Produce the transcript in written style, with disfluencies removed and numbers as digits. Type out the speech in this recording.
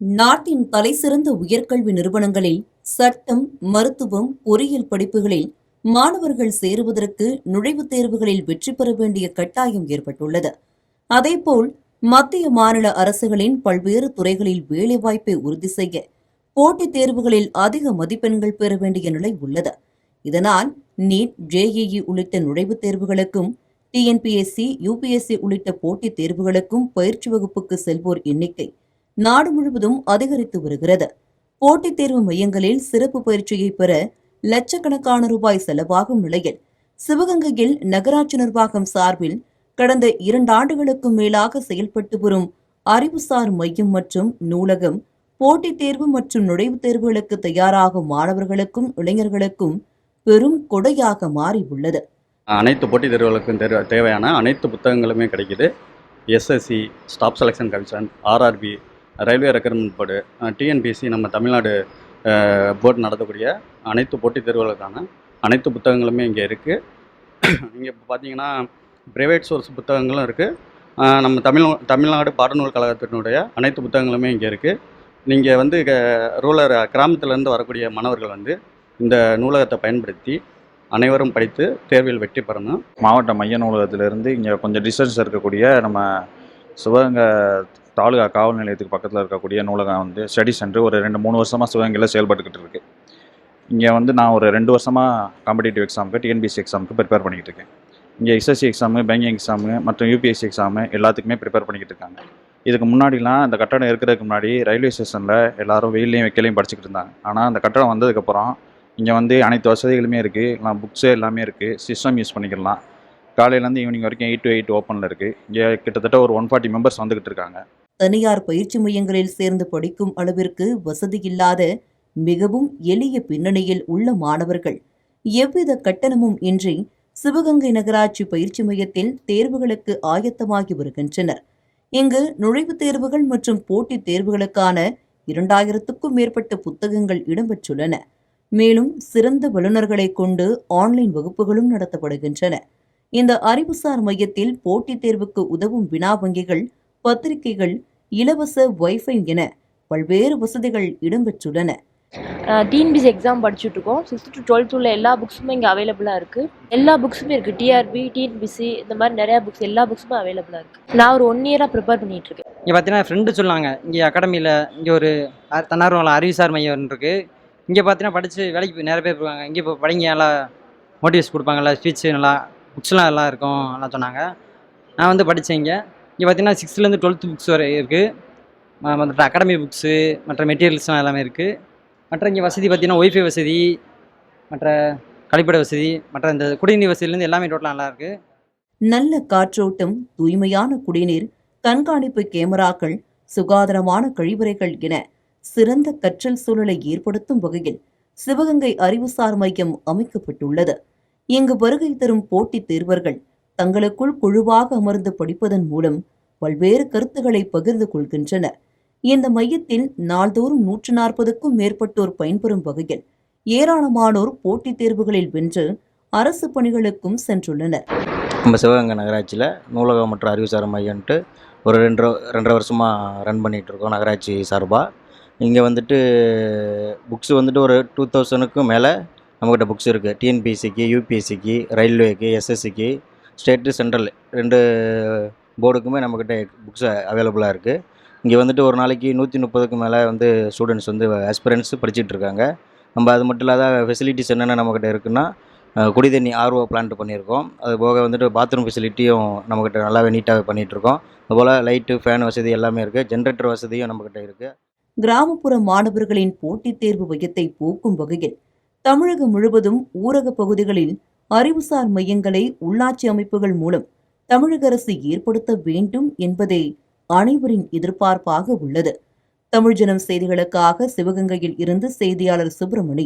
நாட்டின் தலைசிறந்த உயர்கல்வி நிறுவனங்களில் சட்டம், மருத்துவம், பொறியியல் படிப்புகளில் மாணவர்கள் சேருவதற்கு நுழைவுத் தேர்வுகளில் வெற்றி பெற வேண்டிய கட்டாயம் ஏற்பட்டுள்ளது. அதேபோல் மத்திய, மாநில அரசுகளின் பல்வேறு துறைகளில் வேலைவாய்ப்பை உறுதி செய்ய போட்டித் தேர்வுகளில் அதிக மதிப்பெண்கள் பெற வேண்டிய நிலை உள்ளது. இதனால் நீட், JEE உள்ளிட்ட நுழைவுத் தேர்வுகளுக்கும், TNPSC, UPSC உள்ளிட்ட போட்டித் தேர்வுகளுக்கும் பயிற்சி வகுப்புக்கு செல்வோர் எண்ணிக்கை நாடு முழுவதும் அதிகரித்து வருகிறது. போட்டித் தேர்வு மையங்களில் சிறப்பு பயிற்சியை பெற லட்சக்கணக்கான ரூபாய் செலவாகும் நிலையில், சிவகங்கையில் நகராட்சி நிர்வாகம் சார்பில் கடந்த 2 ஆண்டுகளுக்கும் மேலாக செயல்பட்டு வரும் அறிவுசார் மையம் மற்றும் நூலகம் போட்டித் தேர்வு மற்றும் நுழைவுத் தேர்வுகளுக்கு தயாராகும் மாணவர்களுக்கும் இளைஞர்களுக்கும் பெரும் கொடையாக மாறியுள்ளது. அனைத்து போட்டித் தேர்வுகளுக்கும் தேவையான அனைத்து புத்தகங்களுமே கிடைக்குது. SSC, staff selection commission, RRB, railway recruitment board, TNPSC, நம்ம தமிழ்நாடு போர்டு நடத்தக்கூடிய அனைத்து போட்டித் தேர்வுகளுக்கான அனைத்து புத்தகங்களுமே இங்கே இருக்குது. இங்கே இப்போ பார்த்தீங்கன்னா ப்ரைவேட் சோர்ஸ் புத்தகங்களும் இருக்குது. நம்ம தமிழ்நாடு பாடநூல் கழகத்தினுடைய அனைத்து புத்தகங்களுமே இங்கே இருக்குது. நீங்கள் வந்து ரூரல் கிராமத்திலேருந்து வரக்கூடிய மாணவர்கள் வந்து இந்த நூலகத்தை பயன்படுத்தி அனைவரும் படித்து தேர்வில் வெற்றி பெறணும். மாவட்ட மைய நூலகத்திலிருந்து இங்கே கொஞ்சம் டிஸ்டன்ஸ் இருக்கக்கூடிய நம்ம சிவகங்கை தாலுகா காவல் நிலையத்துக்கு பக்கத்தில் இருக்கக்கூடிய நூலகம் வந்து ஸ்டடி சென்டர் ஒரு 2-3 வருஷமாக சிவகங்கையில் செயல்பட்டுக்கிட்டு இருக்குது. இங்கே வந்து நான் ஒரு 2 வருஷமாக காம்படிட்டிவ் எக்ஸாமுக்கு, TNPSC எக்ஸாமுக்கு ப்ரிப்பேர் பண்ணிக்கிட்டு இருக்கேன். இங்கே SSC எக்ஸாமு, பேங்கிங் எக்ஸாமு மற்றும் UPSC எக்ஸாமு எல்லாத்துக்குமே ப்ரிப்பேர் பண்ணிக்கிட்டு இருக்காங்க. இதுக்கு முன்னாடிலாம் இந்த கட்டடம் இருக்கிறதுக்கு முன்னாடி ரயில்வே ஸ்டேஷனில் எல்லோரும் வெயிலையும் வெக்கையிலையும் படிச்சுக்கிட்டு இருந்தாங்க. ஆனால் அந்த கட்டடம் வந்ததுக்கப்புறம் இங்கே வந்து அனைத்து வசதிகளுமே இருக்குது. எல்லாம் புக்ஸு எல்லாமே இருக்குது. சிஸ்டம் யூஸ் பண்ணிக்கலாம். காலையிலேருந்து ஈவினிங் வரைக்கும் 8 to 8 ஓப்பனில் இருக்குது. இங்கே கிட்டத்தட்ட ஒரு 140 மெம்பர்ஸ் வந்துக்கிட்டு இருக்காங்க. தனியார் பயிற்சி மையங்களில் சேர்ந்து படிக்கும் அளவிற்கு வசதி இல்லாத மிகவும் எளிய பின்னணியில் உள்ள மாணவர்கள் எவ்வித கட்டணமும் இன்றி சிவகங்கை நகராட்சி பயிற்சி மையத்தில் தேர்வுகளுக்கு ஆயத்தமாகி வருகின்றனர். இங்கு நுழைவுத் தேர்வுகள் மற்றும் போட்டித் தேர்வுகளுக்கான 2000க்கும் மேற்பட்ட புத்தகங்கள் இடம்பெற்றுள்ளன. மேலும் சிறந்த வல்லுநர்களை கொண்டு ஆன்லைன் வகுப்புகளும் நடத்தப்படுகின்றன. இந்த அறிவுசார் மையத்தில் போட்டித் தேர்வுக்கு உதவும் வினா வங்கிகள், பத்திரிகைகள், இலவச வைஃபை என பல்வேறு வசதிகள் இடம்பெற்றுள்ளன. TNPSC எக்ஸாம் படிச்சுட்டு இருக்கோம். 6th to 12th உள்ள எல்லா புக்ஸுமே இங்கே அவைலபிளாக இருக்குது. எல்லா புக்ஸுமே இருக்குது. TRB, TNPSC இந்த மாதிரி நிறையா புக்ஸ், எல்லா புக்ஸுமே அவைலபிளாக இருக்குது. நான் ஒரு 1 year ப்ரிப்பேர் பண்ணிகிட்டு இருக்கேன். இங்கே பார்த்தீங்கன்னா ஃப்ரெண்டு சொன்னாங்க, இங்கே அகாடமியில் இங்கே ஒரு தன்னார்வல அறிவுசார் மையம் இருக்குது. இங்கே பார்த்தீங்கன்னா படித்து வேலைக்கு நிறைய பேர் இருப்பாங்க. இங்கே இப்போ படிங்க, நல்லா மோட்டிவேஷன் கொடுப்பாங்கல்ல, ஸ்பீச்சு நல்லா, புக்ஸ்லாம் நல்லா இருக்கும் நல்லா சொன்னாங்க. நான் வந்து படித்தேன். இங்கே பார்த்தீங்கன்னா 6th to 12th புக்ஸ் வரை இருக்குது. மற்ற அகாடமி புக்ஸு, மற்ற மெட்டீரியல்ஸ்லாம் எல்லாமே இருக்குது. மற்ற இங்கே வசதி பார்த்திங்கன்னா ஒய்ஃபை வசதி, மற்ற கழிப்பிட வசதி, மற்ற இந்த குடிநீர் வசதியிலேருந்து எல்லாமே டோட்டலாக நல்லா இருக்குது. நல்ல காற்றோட்டம், தூய்மையான குடிநீர், கண்காணிப்பு கேமராக்கள், சுகாதாரமான கழிவறைகள் என சிறந்த கற்றல் சூழலை ஏற்படுத்தும் வகையில் சிவகங்கை அறிவுசார் மையம் அமைக்கப்பட்டுள்ளது. இங்கு வருகை தரும் போட்டித் தேர்வர்கள் தங்களுக்குள் குழுவாக அமர்ந்து படிப்பதன் மூலம் பல்வேறு கருத்துக்களை பகிர்ந்து கொள்கின்றனர். இந்த மையத்தில் நாள்தோறும் 140க்கும் மேற்பட்டோர் பயன்பெறும் வகையில் ஏராளமானோர் போட்டித் தேர்வுகளில் வென்று அரசு பணிகளுக்கும் சென்றுள்ளனர். நம்ம சிவகங்கை நகராட்சியில் நூலகம் மற்றும் அறிவுசார் மையம்ட்டு ஒரு 2.5 வருஷமாக ரன் பண்ணிகிட்ருக்கோம் நகராட்சி சார்பாக. இங்கே வந்துட்டு புக்ஸு வந்துட்டு ஒரு 2000க்கும் மேலே நம்மக்கிட்ட புக்ஸ் இருக்குது. TNPSCக்கு, UPSCக்கு, ரயில்வேக்கு, SSCக்கு, ஸ்டேட்டு, சென்ட்ரல் 2 போர்டுக்குமே நம்மக்கிட்ட புக்ஸ் அவைலபிளாக இருக்குது. இங்கே வந்துட்டு ஒரு நாளைக்கு 130க்கும் மேலே வந்து ஸ்டூடெண்ட்ஸ் வந்து ஆஸ்பிரண்ட்ஸ் படிச்சுட்டு இருக்காங்க. நம்ம அது மட்டும் இல்லாத ஃபெசிலிட்டிஸ் என்னென்ன நம்மக்கிட்ட இருக்குன்னா, குடிதண்ணி RO பிளான்ட் பண்ணியிருக்கோம். அது போக வந்துட்டு பாத்ரூம் ஃபெசிலிட்டியும் நம்மக்கிட்ட நல்லாவே நீட்டாகவே பண்ணிகிட்ருக்கோம். அதுபோல் லைட்டு, ஃபேன் வசதி எல்லாமே இருக்குது. ஜென்ரேட்டர் வசதியும் நம்மக்கிட்ட இருக்குது. கிராமப்புற மாணவர்களின் போட்டித் தேர்வு மையத்தை போக்கும் வகையில் தமிழகம் முழுவதும் ஊரக பகுதிகளில் அறிவுசார் மையங்களை உள்ளாட்சி அமைப்புகள் மூலம் தமிழக அரசு ஏற்படுத்த வேண்டும் என்பதே அனைவரின் எதிர்பார்ப்பாக உள்ளது. தமிழ்ஜனம் செய்திகளுக்காக சிவகங்கையில் இருந்து செய்தியாளர் சுப்பிரமணி.